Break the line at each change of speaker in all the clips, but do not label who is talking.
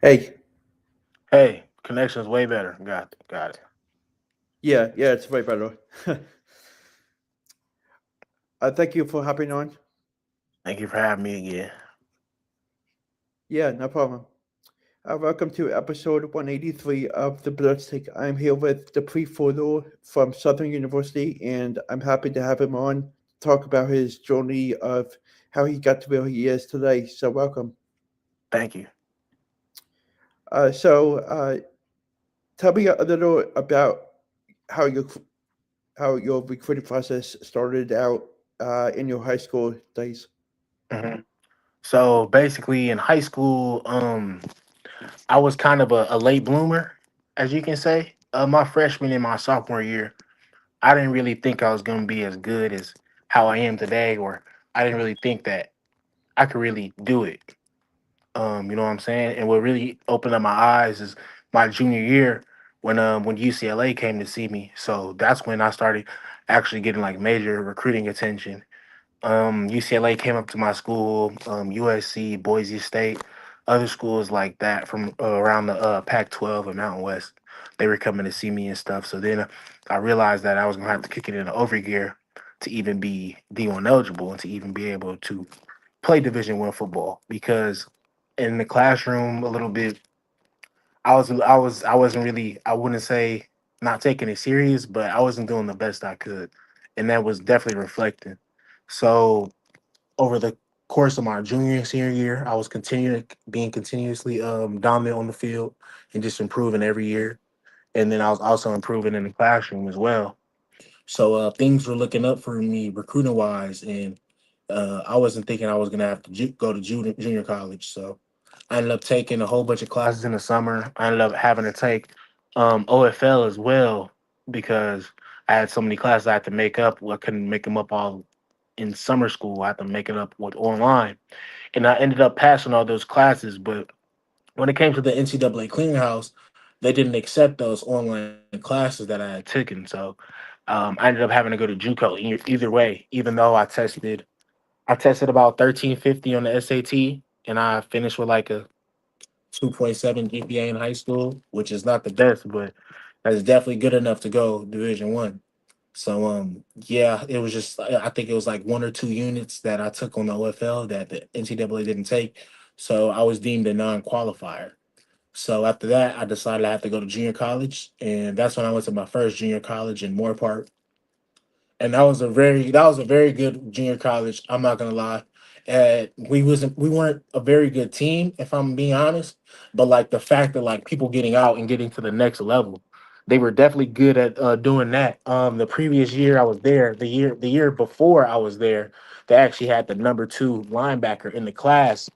Hey,
Hey, connection's way better. Got it.
yeah, it's way better. Thank you for hopping on.
Thank you for having me again.
Yeah, no problem. Welcome to episode 183 of the Bloodstick. I'm here with Dupree from Southern University, and I'm happy to have him on to talk about his journey of how he got to where he is today. So, welcome.
Thank you.
So, tell me a little about how your how your recruiting process started out in your high school days.
hmm So basically, in high school, I was kind of a late bloomer, as you can say. My freshman and my sophomore year, I didn't really think I was going to be as good as how I am today, or I didn't really think that I could really do it. You know what I'm saying? And what really opened up my eyes is my junior year when UCLA came to see me. So that's when I started actually getting like major recruiting attention. UCLA came up to my school, USC, Boise State, other schools like that from around the Pac-12 and Mountain West. They were coming to see me and stuff. So then I realized that I was gonna have to kick it in the overgear to even be D1 eligible and to even be able to play Division 1 football because in the classroom a little bit, I wasn't really, I wouldn't say not taking it serious, but I wasn't doing the best I could, and that was definitely reflecting. So over the course of my junior and senior year, I was continuing being continuously dominant on the field and just improving every year. And then I was also improving in the classroom as well. So things were looking up for me recruiting wise, and I wasn't thinking I was gonna have to go to junior college. So I ended up taking a whole bunch of classes in the summer. I ended up having to take OFL as well because I had so many classes I had to make up. I couldn't make them up all in summer school. I had to make it up with online, and I ended up passing all those classes. But when it came to the NCAA clearinghouse, they didn't accept those online classes that I had taken. So I ended up having to go to JUCO either way. Even though I tested about 1350 on the SAT, and I finished with like a 2.7 GPA in high school, which is not the best, but that's definitely good enough to go Division 1. So yeah, it was just I think it was like 1 or 2 units that I took on the OFL that the NCAA didn't take. So I was deemed a non-qualifier. So after that, I decided I had to go to junior college, and that's when I went to my first junior college in Moorpark, and that was a very good junior college. I'm not gonna lie. We weren't a very good team, if I'm being honest. But like the fact that like people getting out and getting to the next level, they were definitely good at doing that. The previous year I was there, the year before I was there, they actually had the number 2 linebacker in the class.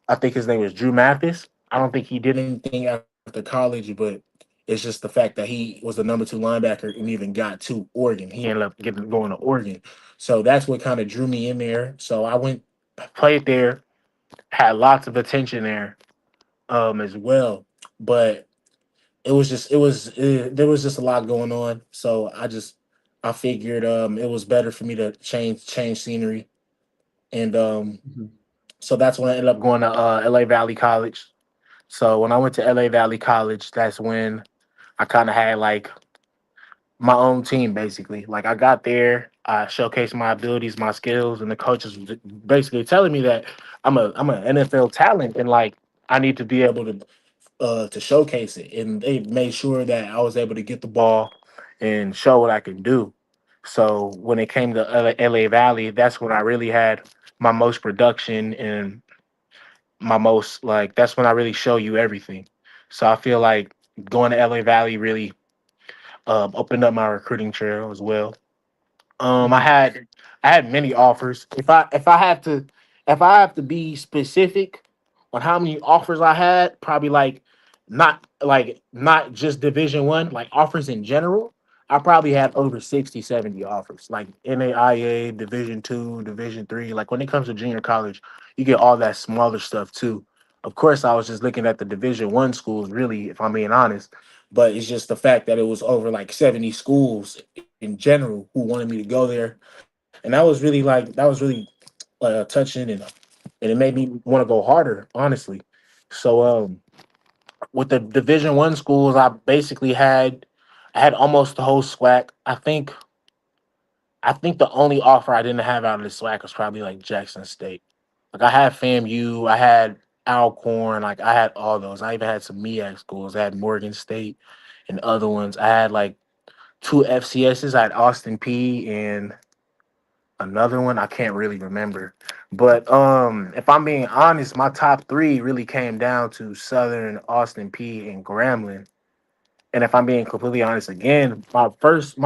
I think his name was Drew Mathis. I don't think he did anything after college, but it's just the fact that he was the number 2 linebacker and even got to Oregon. He ended up getting going to Oregon. So that's what kind of drew me in there. So I went, played there, had lots of attention there as well. But there was just a lot going on. So I figured it was better for me to change scenery. And
Mhm.
so that's when I ended up going to LA Valley College. So when I went to LA Valley College, that's when I kind of had like my own team basically. Like I got there, I showcased my abilities, my skills, and the coaches was basically telling me that I'm an NFL talent and like I need to be able to showcase it. And they made sure that I was able to get the ball and show what I can do. So when it came to LA Valley, that's when I really had my most production and my most like that's when I really show you everything. So I feel like going to LA Valley really opened up my recruiting trail as well. Um, I
Mhm.
had I had many offers. If I have to be specific on how many offers I had, probably not just Division 1, like offers in general. I probably had over 60, 70 offers, like NAIA, Division 2, Division 3. Like when it comes to junior college, you get all that smaller stuff too. Of course, I was just looking at the Division 1 schools, really, if I'm being honest. But it's just the fact that it was over like 70 schools in general who wanted me to go there, and that was really touching, and it made me want to go harder, honestly. So with the Division 1 schools, I had almost the whole SWAC. I think the only offer I didn't have out of the SWAC was probably like Jackson State. Like I had FAMU, I had Alcorn, like I had all those. I even had some MEAC schools. I had Morgan State and other ones. I had like two FCSs. I had Austin P and another one I can't really remember. But if I'm being honest, my top three really came down to Southern, Austin P, and Grambling. And if I'm being completely honest again, my first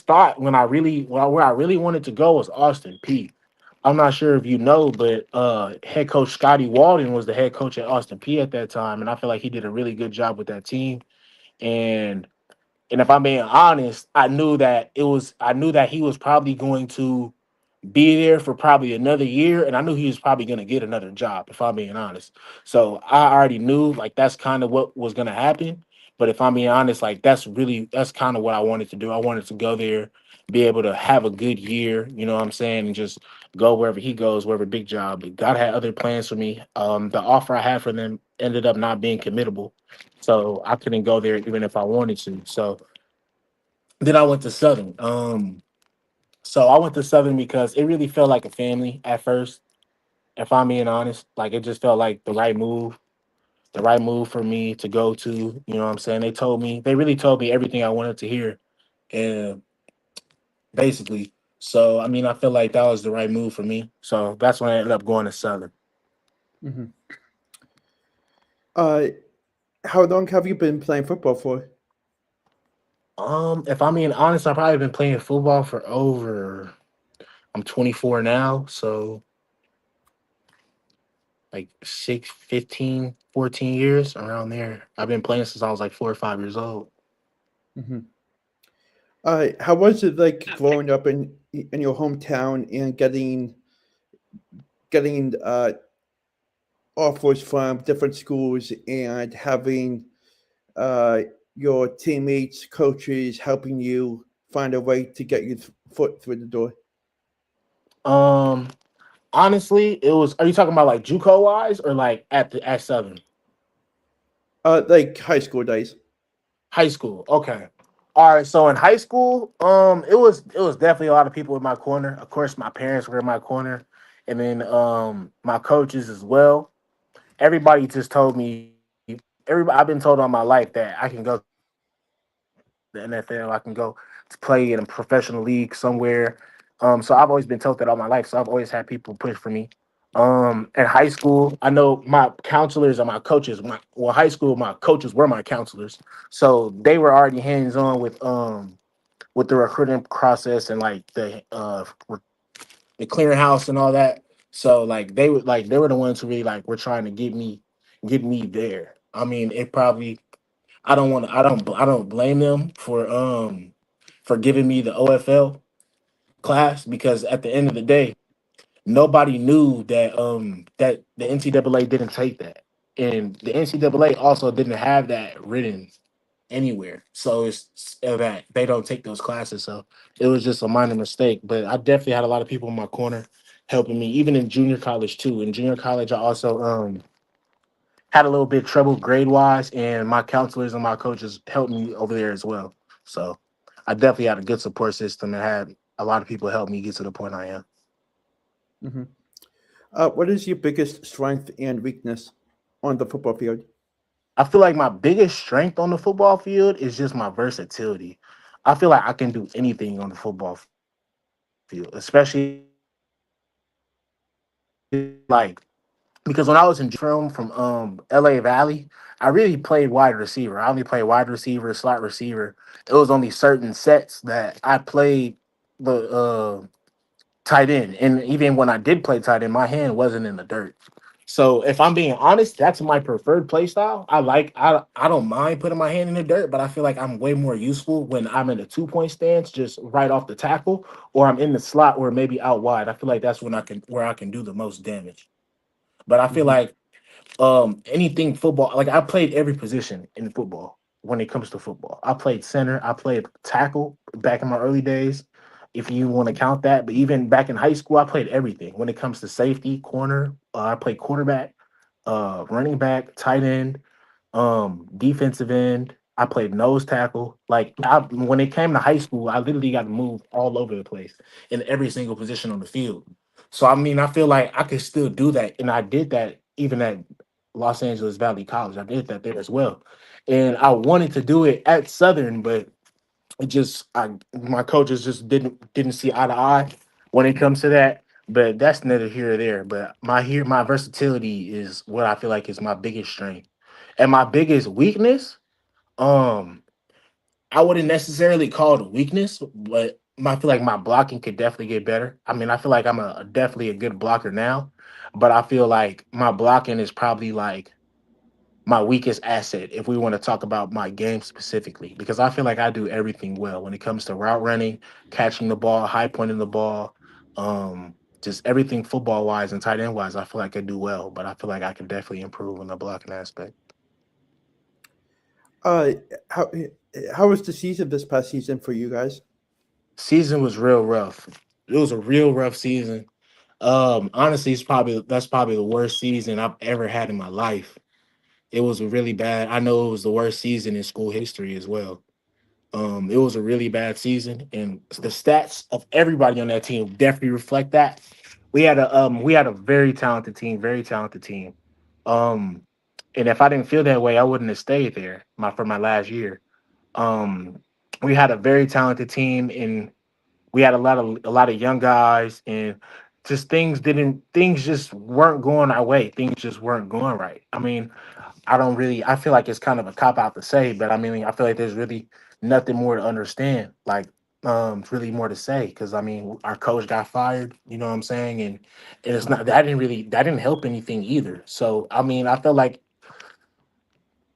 thought when I really where I really wanted to go was Austin P. I'm not sure if you know, but head coach Scotty Walden was the head coach at Austin P at that time, and I feel like he did a really good job with that team. And and if I'm being honest, I knew that he was probably going to be there for probably another year, and I knew he was probably going to get another job. If I'm being honest, so I already knew like that's kind of what was going to happen. But if I'm being honest, like that's kind of what I wanted to do. I wanted to go there, be able to have a good year. You know what I'm saying, and just go wherever he goes, wherever big job. But God had other plans for me. The offer I had for them ended up not being committable, so I couldn't go there even if I wanted to. So then I went to Southern. So I went to Southern because it really felt like a family at first. If I'm being honest, like it just felt like the right move for me to go to. You know what I'm saying? They really told me everything I wanted to hear, and basically, so I mean, I feel like that was the right move for me. So that's when I ended up going to Southern.
Hmm. Uh, how long have you been playing football for?
If I'm being honest, I've probably been playing football for over. I'm 24 now, so like 14 years around there. I've been playing since I was like 4 or 5 years old.
Hmm. How was it like growing up in your hometown and getting offers from different schools and having uh, your teammates, coaches helping you find a way to get your foot through the door?
Um, Honestly, it was. Are you talking about like JUCO wise or like at Southern
Like high school days.
high school? Okay, all right. So in high school, it was definitely a lot of people in my corner. Of course, my parents were in my corner, and then my coaches as well. Everybody just told me. Everybody, I've been told all my life that I can go to the NFL. I can go to play in a professional league somewhere. So I've always been told that all my life. So I've always had people push for me. In high school, I know my counselors and my coaches. High school, my coaches were my counselors, so they were already hands on with the recruiting process and like the clearinghouse and all that. So like they were the ones who really like were trying to get me there. I mean, it probably I don't blame them for giving me the OFL class because at the end of the day, nobody knew that the NCAA didn't take that, and the NCAA also didn't have that written anywhere. So it's that they don't take those classes. So it was just a minor mistake. But I definitely had a lot of people in my corner helping me, even in junior college too. In junior college, I also had a little bit of trouble grade wise, and my counselors and my coaches helped me over there as well. So I definitely had a good support system and had a lot of people help me get to the point I am.
Hmm. What is your biggest strength and weakness on the football field?
I feel like my biggest strength on the football field is just my versatility. I feel like I can do anything on the football field, especially like because when I was in from LA Valley, I really played wide receiver. I only played wide receiver, slot receiver. It was only certain sets that I played the tight end. And even when I did play tight end, my hand wasn't in the dirt. So if I'm being honest, that's my preferred play style. I don't mind putting my hand in the dirt, but I feel like I'm way more useful when I'm in a 2 point stance, just right off the tackle, or I'm in the slot or maybe out wide. I feel like that's when I can where I can do the most damage. But I feel
Hmm.
like anything football, like I played every position in football when it comes to football. I played center, I played tackle back in my early days, if you want to count that. But even back in high school, I played everything when it comes to safety, corner. I played quarterback, running back, tight end. Defensive end. I played nose tackle. When it came to high school, I literally got moved all over the place in every single position on the field. So I mean, I feel like I could still do that, and I did that even at Los Angeles Valley College. I did that there as well, and I wanted to do it at Southern, but it just I my coaches just didn't see eye to eye when it comes to that. But that's neither here or there. But my versatility is what I feel like is my biggest strength. And my biggest weakness, um, I wouldn't necessarily call it a weakness, but I feel like my blocking could definitely get better. I mean, I feel like I'm definitely a good blocker now, but I feel like my blocking is probably like my weakest asset if we want to talk about my game specifically, because I feel like I do everything well when it comes to route running, catching the ball, high pointing the ball, just everything football wise and tight end wise. I feel like I do well, but I feel like I can definitely improve in the blocking aspect.
Uh, how was the season this past season for you guys?
Season was real rough. It was a real rough season. Honestly, that's probably the worst season I've ever had in my life. It was really bad. I know it was the worst season in school history as well. It was a really bad season, and the stats of everybody on that team definitely reflect that. We had a very talented team, very talented team. Um, and if I didn't feel that way, I wouldn't have stayed there for my last year. Um, we had a very talented team, and we had a lot of young guys, and just things just weren't going our way. Things just weren't going right. I mean, I feel like it's kind of a cop out to say, but I mean, I feel like there's really nothing more to understand. It's really more to say because I mean, our coach got fired, you know what I'm saying? And it's not that didn't help anything either. So, I mean, I felt like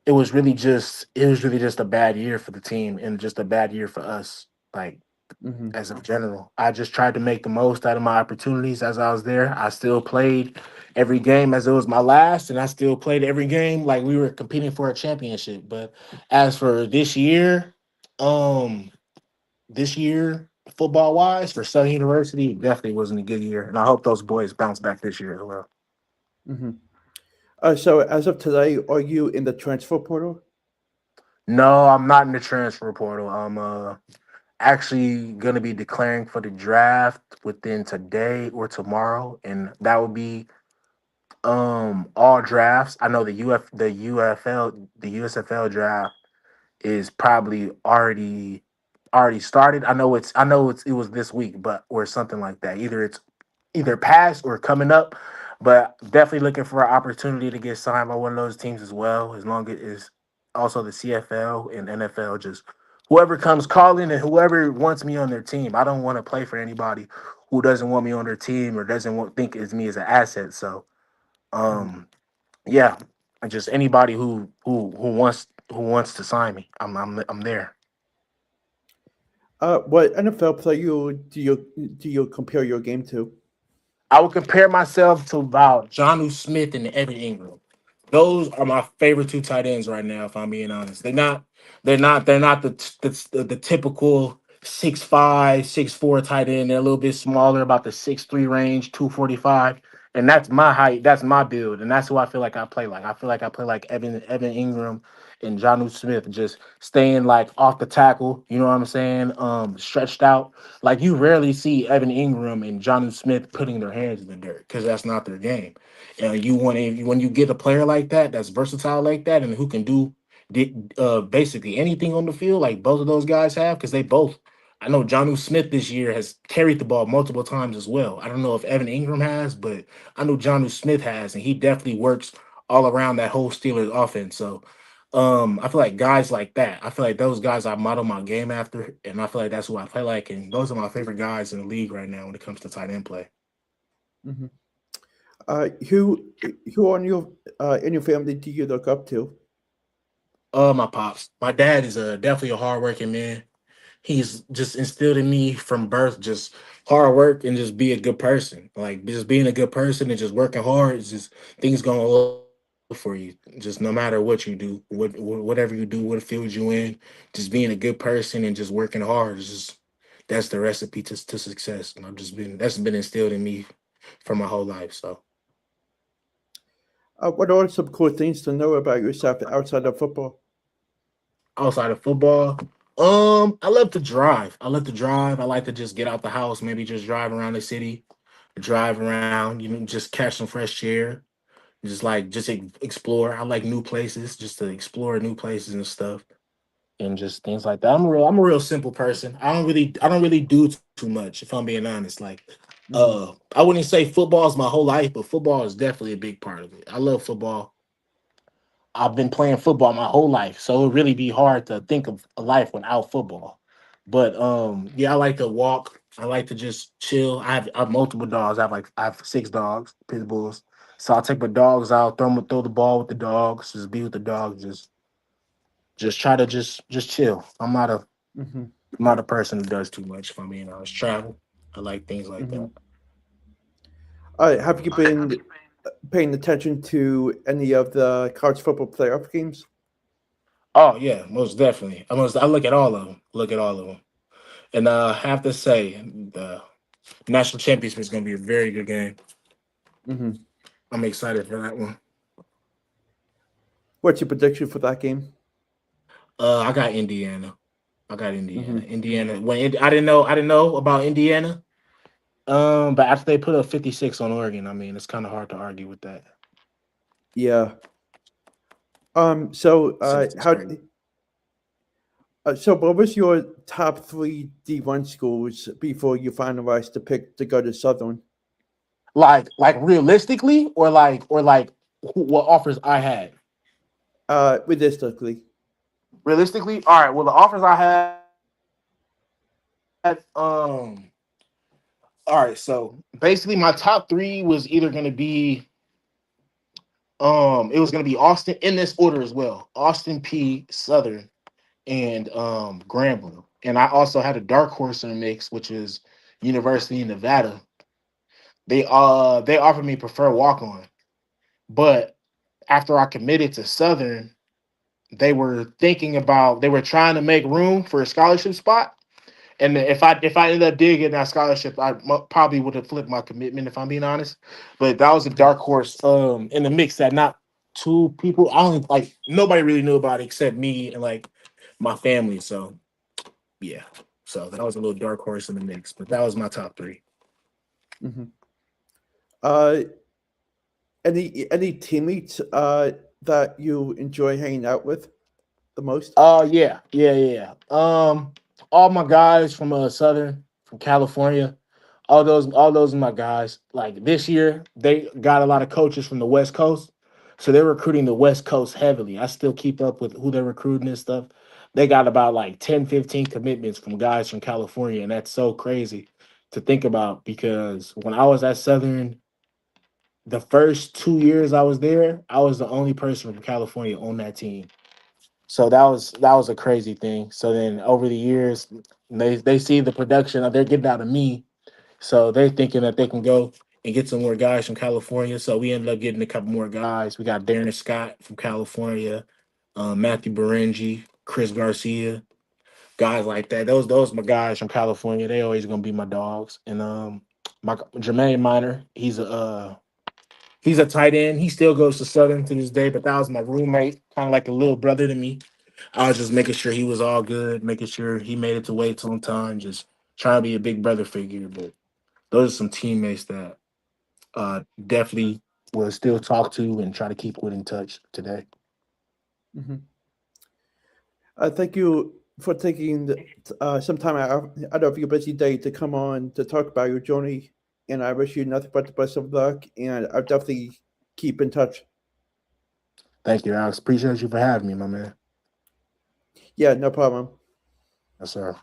it was really just a bad year for the team and just a bad year for us. Like,
Hmm.
as a general. I just tried to make the most out of my opportunities as I was there. I still played every game as it was my last, and I still played every game like we were competing for a championship. But as for um, this year, football wise, for Southern University, it definitely wasn't a good year. And I hope those boys bounce back this year as well.
Hmm. So as of today, are you in the transfer portal?
No, I'm not in the transfer portal. I'm actually gonna be declaring for the draft within today or tomorrow, and that will be all drafts. I know the USFL draft is probably already started. It was this week, but or something like that. Either it's either past or coming up, but definitely looking for an opportunity to get signed by one of those teams as well, as long as it's also the CFL and NFL, just whoever comes calling and whoever wants me on their team. I don't want to play for anybody who doesn't want me on their team or doesn't think it's me as an asset. So
Mhm.
um, yeah, and just anybody who wants to sign me, I'm there.
What NFL player do you compare your game to?
I would compare myself to about Johnu Smith and Evan Ingram. Those are my favorite two tight ends right now. If I'm being honest, they're not the typical 6'5", 6'4" tight end. They're a little bit smaller, about the 6'3" range, 245. And that's my height. That's my build, and that's who I feel like I play like. I feel like I play like Evan Ingram and Johnu Smith, just staying like off the tackle. You know what I'm saying? Stretched out. Like you rarely see Evan Ingram and Johnu Smith putting their hands in the dirt because that's not their game. When you get a player like that, that's versatile like that, and who can do basically anything on the field, like both of those guys have, because they both. I know Johnu Smith this year has carried the ball multiple times as well. I don't know if Evan Ingram has, but I know Johnu Smith has, and he definitely works all around that whole Steelers offense. So I feel like guys like that. I feel like those guys I model my game after, and I feel like that's who I play like. And those are my favorite guys in the league right now when it comes to tight end play.
Hmm. Who on your in your family do you look up to?
My pops. My dad is definitely a hardworking man. He's just instilled in me from birth just hard work and just be a good person. Like just being a good person and just working hard is just things gonna look for you. Just no matter what you do, whatever you do, what field you in, just being a good person and just working hard is just that's the recipe to success. And I've just been that's been instilled in me for my whole life. So
What are some cool things to know about yourself outside of football?
Outside of football, I love to drive. I love to drive. I like to just get out the house, maybe just drive around the city, drive around, just catch some fresh air, just explore. I like new places, just to explore new places and stuff, and just things like that. I'm a real simple person. I don't really do too much, if I'm being honest. Like,
Hmm.
I wouldn't say football is my whole life, but football is definitely a big part of it. I love football. I've been playing football my whole life, so it would really be hard to think of a life without football. But yeah, I like to walk. I like to just chill. I have multiple dogs. I have 6 dogs, pit bulls. So I'll take my dogs out, throw the ball with the dogs, just be with the dogs, just try to just chill.
Hmm.
I'm not a person that does too much. If I'm being honest, travel. I like things like
Hmm.
that.
Have you been paying attention to any of the college football playoff games?
Oh yeah, most definitely. I look at all of them. Look at all of them, and I have to say the national championship is going to be a very good game.
Hmm.
I'm excited for that one.
What's your prediction for that game?
I got Indiana. I got Indiana.
Hmm.
Indiana. I didn't know about Indiana. But after they put up 56 on Oregon, I mean, it's kind of hard to argue with that.
Yeah. So,
60 straight.
what was your top three D1 schools before you finalized to pick to go to Southern?
Like realistically, or like what offers I had.
Realistically.
Realistically, all right. Well, the offers I had, all right. So basically, my top three was either going to be, it was going to be Austin in this order as well. Austin P, Southern, and Grambling. And I also had a dark horse in the mix, which is University of Nevada. They offered me preferred walk on, but after I committed to Southern, they were trying to make room for a scholarship spot. And if I ended up digging that scholarship, probably would have flipped my commitment if I'm being honest. But that was a
Mhm.
dark horse in the mix that not two people, I don't like, nobody really knew about it except me and like my family. So yeah. So that was a little dark horse in the mix, but that was my top three.
Mhm. Uh, any teammates that you enjoy hanging out with the most?
Yeah. All my guys from Southern, from California, all those are my guys. Like this year, they got a lot of coaches from the West Coast, so they're recruiting the West Coast heavily. I still keep up with who they're recruiting and stuff. They got about like 10, 15 commitments from guys from California, and that's so crazy to think about because when I was at Southern, the first 2 years I was there, I was the only person from California on that team. So that was a crazy thing. So then over the years, they see the production that they're getting out of me. So they're thinking that they can go and get some more guys from California. So we ended up getting a couple more guys. We got Darren Scott from California, Matthew Berengi, Chris Garcia, guys like that. Those my guys from California. They always gonna be my dogs. And my Jermaine Minor, he's a tight end. He still goes to Southern to this day, but that was my roommate, kind of like a little brother to me. I was just making sure he was all good, making sure he made it to weights on time, just trying to be a big brother figure. But those are some teammates that definitely will still talk to and try to keep with in touch today.
Hmm. Thank you for taking some time out of your busy day to come on to talk about your journey. And I wish you nothing but the best of luck. And I'll definitely keep in touch.
Thank you, Alex. Appreciate you for having me, my man.
Yeah, no problem.
Yes, sir.